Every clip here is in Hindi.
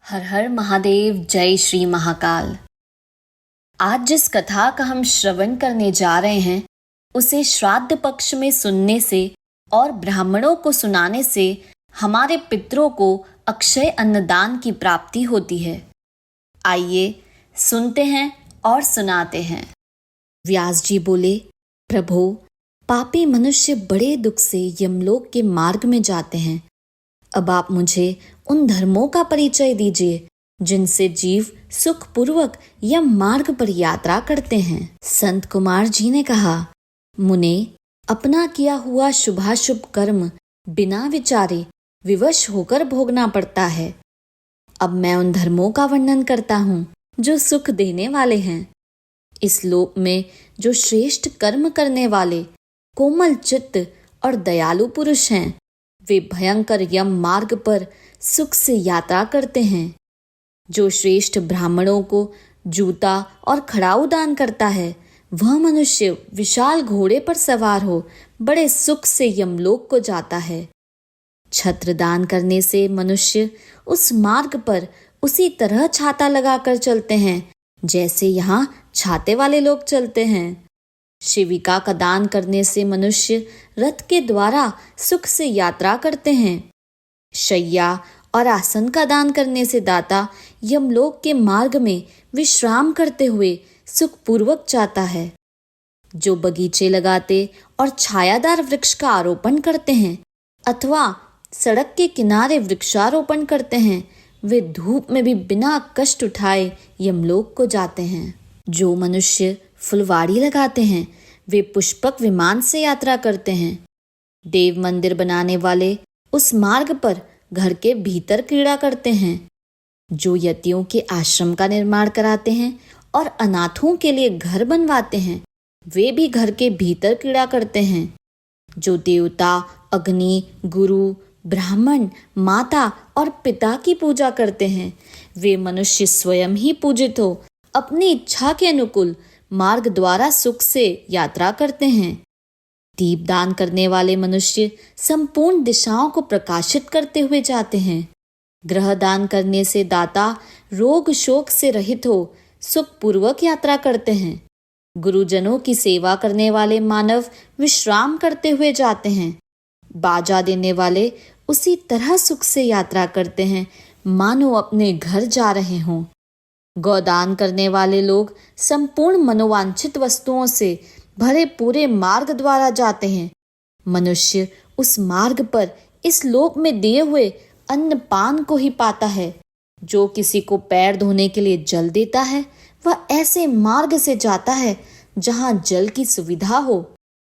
हर हर महादेव, जय श्री महाकाल। आज जिस कथा का हम श्रवण करने जा रहे हैं उसे श्राद्ध पक्ष में सुनने से और ब्राह्मणों को सुनाने से हमारे पितरों को अक्षय अन्नदान की प्राप्ति होती है। आइए सुनते हैं और सुनाते हैं। व्यास जी बोले, प्रभु, पापी मनुष्य बड़े दुख से यमलोक के मार्ग में जाते हैं। अब आप मुझे उन धर्मों का परिचय दीजिए जिनसे जीव सुखपूर्वक यम मार्ग पर यात्रा करते हैं। संत कुमार जी ने कहा, मुने, अपना किया हुआ शुभाशुभ कर्म बिना विचारे विवश होकर भोगना पड़ता है। अब मैं उन धर्मों का वर्णन करता हूँ जो सुख देने वाले हैं। इस लोक में जो श्रेष्ठ कर्म करने वाले कोमल चित्त और दयालु पुरुष हैं, वे भयंकर यम मार्ग पर सुख से यात्रा करते हैं। जो श्रेष्ठ ब्राह्मणों को जूता और खड़ाऊ दान करता है, वह मनुष्य विशाल घोड़े पर सवार हो बड़े सुख से यमलोक को जाता है। छत्र दान करने से मनुष्य उस मार्ग पर उसी तरह छाता लगाकर चलते हैं जैसे यहाँ छाते वाले लोग चलते हैं। शिविका का दान करने से मनुष्य रथ के द्वारा सुख से यात्रा करते हैं। शैया और आसन का दान करने से दाता यमलोक के मार्ग में विश्राम करते हुए सुखपूर्वक जाता है। जो बगीचे लगाते और छायादार वृक्ष का आरोपण करते हैं अथवा सड़क के किनारे वृक्षारोपण करते हैं, वे धूप में भी बिना कष्ट उठाए यमलोक को जाते हैं। जो मनुष्य फुलवाड़ी लगाते हैं, वे पुष्पक विमान से यात्रा करते हैं। देव मंदिर बनाने वाले उस मार्ग पर घर के भीतर क्रीड़ा करते हैं। जो यतियों के आश्रम का निर्माण कराते हैं और अनाथों के लिए घर बनवाते हैं, वे भी घर के भीतर क्रीड़ा करते हैं। जो देवता, अग्नि, गुरु, ब्राह्मण, माता और पिता की पूजा करते हैं, वे मनुष्य स्वयं ही पूजित हो अपनी इच्छा के अनुकूल मार्ग द्वारा सुख से यात्रा करते हैं। दीपदान करने वाले मनुष्य संपूर्ण दिशाओं को प्रकाशित करते हुए जाते हैं। ग्रह दान करने से दाता रोग शोक से रहित हो सुखपूर्वक यात्रा करते हैं। गुरुजनों की सेवा करने वाले मानव विश्राम करते हुए जाते हैं। बाजा देने वाले उसी तरह सुख से यात्रा करते हैं मानो अपने घर जा रहे हों। गौदान करने वाले लोग संपूर्ण मनोवांछित वस्तुओं से भरे पूरे मार्ग द्वारा जाते हैं। मनुष्य उस मार्ग पर इस लोक में दिए हुए अन्न पान को ही पाता है। जो किसी को पैर धोने के लिए जल देता है, वह ऐसे मार्ग से जाता है जहां जल की सुविधा हो।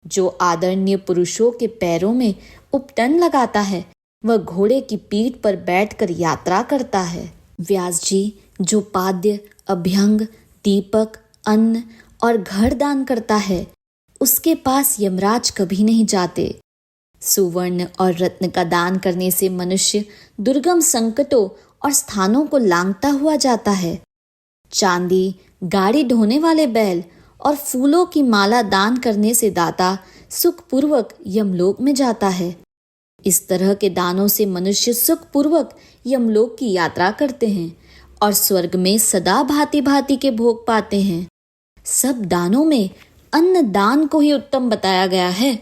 जो आदरणीय पुरुषों के पैरों में उपटन लगाता है, वह घोड़े की पीठ पर बैठकर यात्रा करता है। व्यास जी जो पाद्य, अभ्यंग, दीपक, अन्न और घर दान करता है, उसके पास यमराज कभी नहीं जाते। सुवर्ण और रत्न का दान करने से मनुष्य दुर्गम संकटों और स्थानों को लांघता हुआ जाता है। चांदी, गाड़ी ढोने वाले बैल और फूलों की माला दान करने से दाता सुखपूर्वक यमलोक में जाता है। इस तरह के दानों से मनुष्य सुखपूर्वक यमलोक की यात्रा करते हैं और स्वर्ग में सदा भांति भांति के भोग पाते हैं। सब दानों में अन्न दान को ही उत्तम बताया गया है,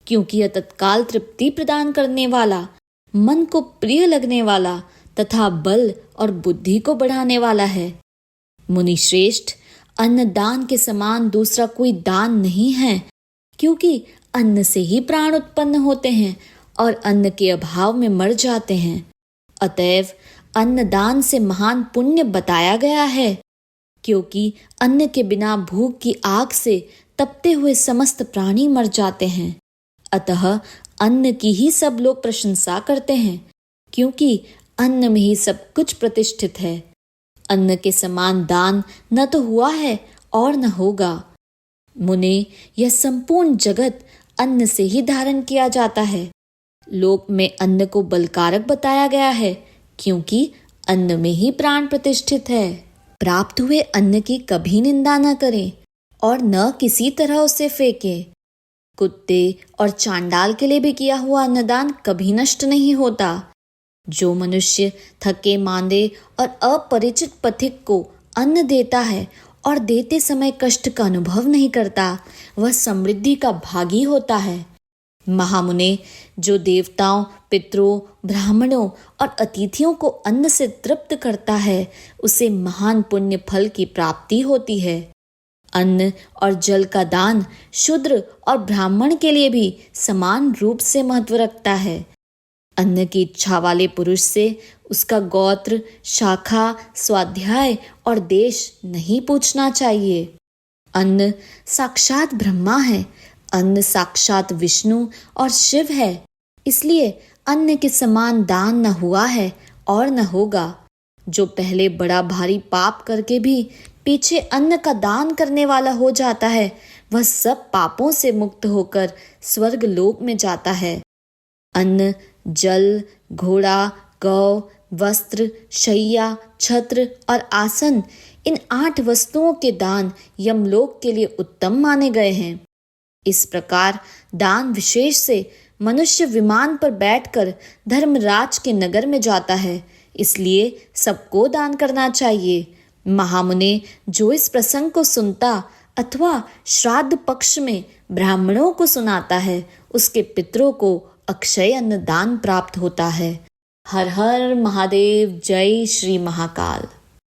क्योंकि यह तत्काल तृप्ति प्रदान करने वाला, मन को प्रिय लगने वाला तथा बल और बुद्धि को बढ़ाने वाला है। मुनि श्रेष्ठ, अन्न दान के समान दूसरा कोई दान नहीं है, क्योंकि अन्न से ही प्राण उत्पन्न होते हैं और अन्न के अभाव में मर जाते हैं। अतएव अन्नदान से महान पुण्य बताया गया है, क्योंकि अन्न के बिना भूख की आग से तपते हुए समस्त प्राणी मर जाते हैं। अतः अन्न की ही सब लोग प्रशंसा करते हैं, क्योंकि अन्न में ही सब कुछ प्रतिष्ठित है। अन्न के समान दान न तो हुआ है और न होगा। मुने, यह संपूर्ण जगत अन्न से ही धारण किया जाता है। लोक में अन्न को बलकारक बताया गया है, क्योंकि अन्न में ही प्राण प्रतिष्ठित है। प्राप्त हुए अन्न की कभी निंदा न करें और न किसी तरह उसे फेंकें। कुत्ते और चांडाल के लिए भी किया हुआ अन्नदान कभी नष्ट नहीं होता। जो मनुष्य थके मांदे और अपरिचित पथिक को अन्न देता है और देते समय कष्ट का अनुभव नहीं करता, वह समृद्धि का भागी होता है। महामुने, जो देवताओं, पितरों, ब्राह्मणों और अतिथियों को अन्न से तृप्त करता है, उसे महान पुण्य फल की प्राप्ति होती है। अन्न और जल का दान शूद्र और ब्राह्मण के लिए भी समान रूप से महत्व रखता है। अन्न की इच्छा वाले पुरुष से उसका गोत्र, शाखा, स्वाध्याय और देश नहीं पूछना चाहिए। अन्न साक्षात ब्रह्मा है, अन्न साक्षात विष्णु और शिव है, इसलिए अन्न के समान दान न हुआ है और न होगा। जो पहले बड़ा भारी पाप करके भी पीछे अन्न का दान करने वाला हो जाता है, वह सब पापों से मुक्त होकर स्वर्ग लोक में जाता है। अन्न, जल, घोड़ा, गौ, वस्त्र, शैया, छत्र और आसन, इन 8 वस्तुओं के दान यमलोक के लिए उत्तम माने गए हैं। इस प्रकार दान विशेष से मनुष्य विमान पर बैठकर धर्मराज के नगर में जाता है, इसलिए सबको दान करना चाहिए। महामुने, जो इस प्रसंग को सुनता अथवा श्राद्ध पक्ष में ब्राह्मणों को सुनाता है, उसके पितरों को अक्षय अन्न दान प्राप्त होता है। हर हर महादेव। जय श्री महाकाल।